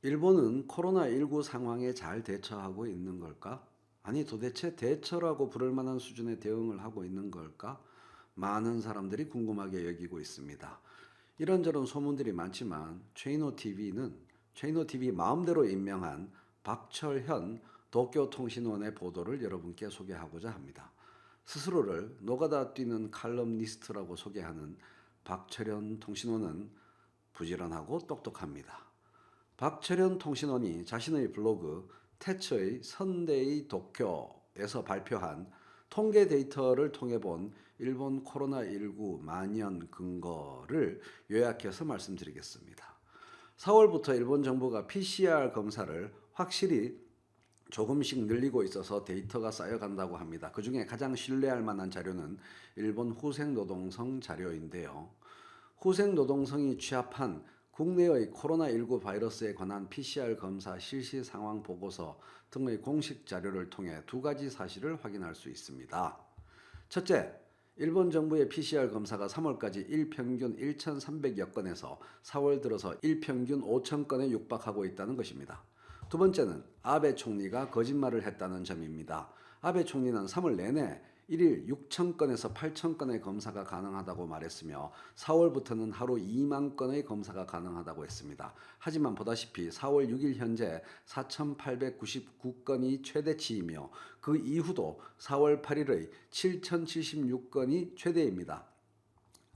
일본은 코로나19 상황에 잘 대처하고 있는 걸까? 아니, 도대체 대처라고 부를 만한 수준의 대응을 하고 있는 걸까? 많은 사람들이 궁금하게 여기고 있습니다. 이런저런 소문들이 많지만 체이노TV 마음대로 임명한 박철현 도쿄통신원의 보도를 여러분께 소개하고자 합니다. 스스로를 노가다 뛰는 칼럼니스트라고 소개하는 박철현 통신원은 부지런하고 똑똑합니다. 박철현 통신원이 자신의 블로그 태츠의 선데이 도쿄에서 발표한 통계 데이터를 통해 본 일본 코로나19 만연 근거를 요약해서 말씀드리겠습니다. 4월부터 일본 정부가 PCR 검사를 확실히 조금씩 늘리고 있어서 데이터가 쌓여간다고 합니다. 그 중에 가장 신뢰할 만한 자료는 일본 후생노동성 자료인데요. 후생노동성이 취합한 국내의 코로나19 바이러스에 관한 PCR 검사 실시 상황 보고서 등의 공식 자료를 통해 두 가지 사실을 확인할 수 있습니다. 첫째, 일본 정부의 PCR 검사가 3월까지 일평균 1,300여 건에서 4월 들어서 일평균 5천 건에 육박하고 있다는 것입니다. 두 번째는 아베 총리가 거짓말을 했다는 점입니다. 아베 총리는 3월 내내 1일 6천 건에서 8천 건의 검사가 가능하다고 말했으며 4월부터는 하루 2만 건의 검사가 가능하다고 했습니다. 하지만 보다시피 4월 6일 현재 4,899건이 최대치이며 그 이후도 4월 8일의 7,076건이 최대입니다.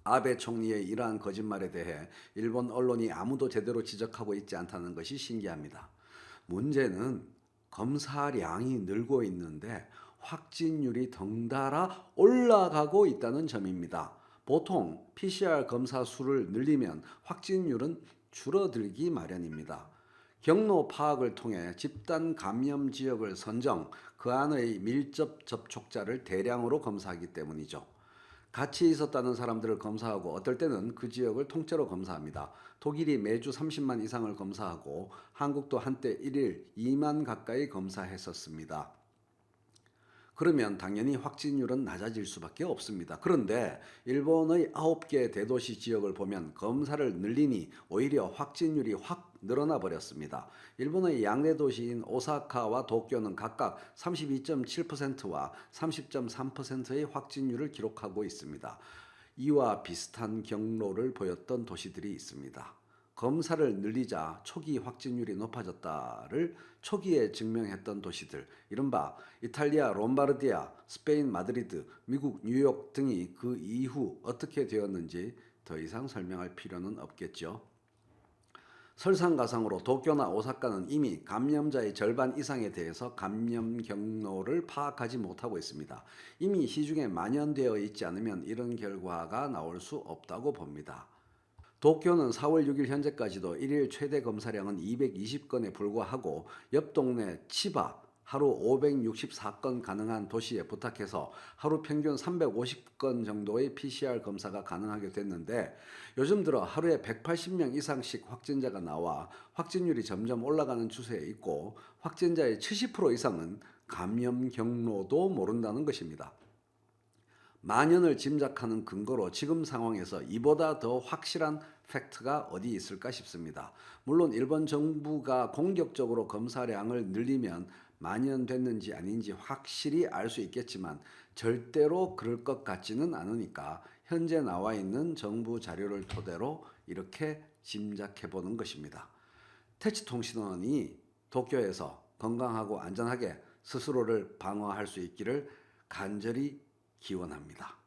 아베 총리의 이러한 거짓말에 대해 일본 언론이 아무도 제대로 지적하고 있지 않다는 것이 신기합니다. 문제는 검사량이 늘고 있는데 확진율이 덩달아 올라가고 있다는 점입니다. 보통 PCR 검사 수를 늘리면 확진율은 줄어들기 마련입니다. 경로 파악을 통해 집단 감염 지역을 선정, 그 안의 밀접 접촉자를 대량으로 검사하기 때문이죠. 같이 있었다는 사람들을 검사하고 어떨 때는 그 지역을 통째로 검사합니다. 독일이 매주 30만 이상을 검사하고 한국도 한때 1일 2만 가까이 검사했었습니다. 그러면 당연히 확진율은 낮아질 수밖에 없습니다. 그런데 일본의 9개 대도시 지역을 보면 검사를 늘리니 오히려 확진율이 확 늘어나 버렸습니다. 일본의 양대 도시인 오사카와 도쿄는 각각 32.7%와 30.3%의 확진율을 기록하고 있습니다. 이와 비슷한 경로를 보였던 도시들이 있습니다. 검사를 늘리자 초기 확진율이 높아졌다를 초기에 증명했던 도시들, 이른바 이탈리아 롬바르디아, 스페인 마드리드, 미국 뉴욕 등이 그 이후 어떻게 되었는지 더 이상 설명할 필요는 없겠죠. 설상가상으로 도쿄나 오사카는 이미 감염자의 절반 이상에 대해서 감염 경로를 파악하지 못하고 있습니다. 이미 시중에 만연되어 있지 않으면 이런 결과가 나올 수 없다고 봅니다. 도쿄는 4월 6일 현재까지도 1일 최대 검사량은 220건에 불과하고 옆 동네 치바 하루 564건 가능한 도시에 부탁해서 하루 평균 350건 정도의 PCR 검사가 가능하게 됐는데 요즘 들어 하루에 180명 이상씩 확진자가 나와 확진율이 점점 올라가는 추세에 있고 확진자의 70% 이상은 감염 경로도 모른다는 것입니다. 만연을 짐작하는 근거로 지금 상황에서 이보다 더 확실한 팩트가 어디 있을까 싶습니다. 물론 일본 정부가 공격적으로 검사량을 늘리면 만연됐는지 아닌지 확실히 알 수 있겠지만 절대로 그럴 것 같지는 않으니까 현재 나와 있는 정부 자료를 토대로 이렇게 짐작해 보는 것입니다. 태치통신원이 도쿄에서 건강하고 안전하게 스스로를 방어할 수 있기를 간절히 기원합니다.